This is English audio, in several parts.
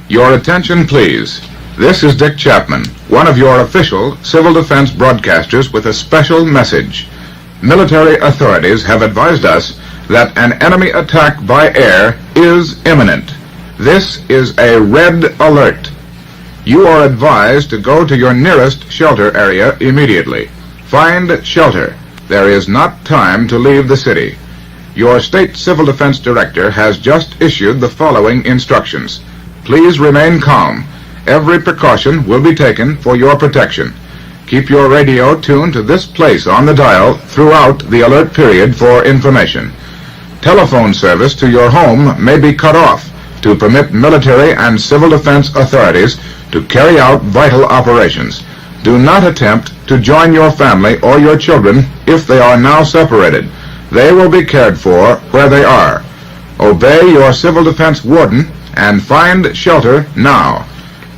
Your attention, please. This is Dick Chapman, one of your official civil defense broadcasters with a special message. Military authorities have advised us that an enemy attack by air is imminent. This is a red alert. You are advised to go to your nearest shelter area immediately. Find shelter. There is not time to leave the city. Your state civil defense director has just issued the following instructions. Please remain calm. Every precaution will be taken for your protection. Keep your radio tuned to this place on the dial throughout the alert period for information. Telephone service to your home may be cut off to permit military and civil defense authorities to carry out vital operations. Do not attempt to join your family or your children if they are now separated. They will be cared for where they are. Obey your civil defense warden and find shelter now.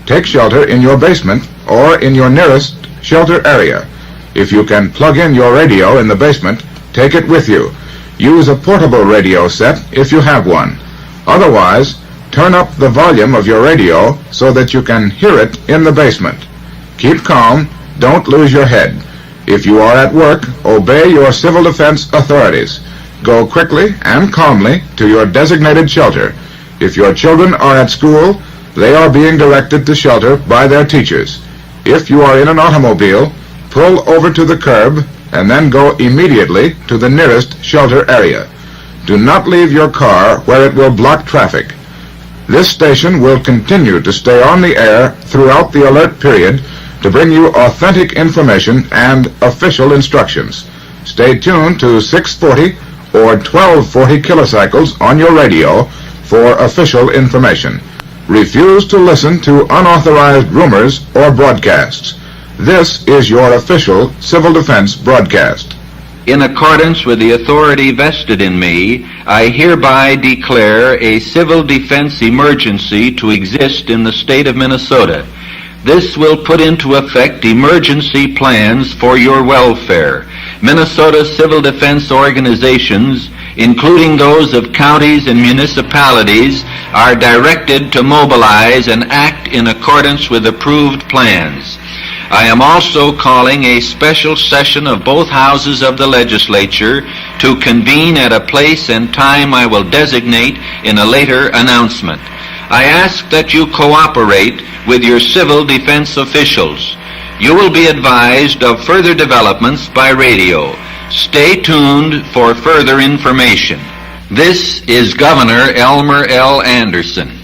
Take shelter in your basement or in your nearest shelter area. If you can plug in your radio in the basement, take it with you. Use a portable radio set if you have one. Otherwise, turn up the volume of your radio so that you can hear it in the basement. Keep calm. Don't lose your head. If you are at work, obey your civil defense authorities. Go quickly and calmly to your designated shelter. If your children are at school, they are being directed to shelter by their teachers. If you are in an automobile, pull over to the curb and then go immediately to the nearest shelter area. Do not leave your car where it will block traffic. This station will continue to stay on the air throughout the alert period to bring you authentic information and official instructions. Stay tuned to 640 or 1240 kilocycles on your radio for official information. Refuse to listen to unauthorized rumors or broadcasts. This is your official civil defense broadcast. In accordance with the authority vested in me, I hereby declare a civil defense emergency to exist in the state of Minnesota. This will put into effect emergency plans for your welfare. Minnesota civil defense organizations, including those of counties and municipalities, are directed to mobilize and act in accordance with approved plans. I am also calling a special session of both houses of the legislature to convene at a place and time I will designate in a later announcement. I ask that you cooperate with your civil defense officials. You will be advised of further developments by radio. Stay tuned for further information. This is Governor Elmer L. Anderson.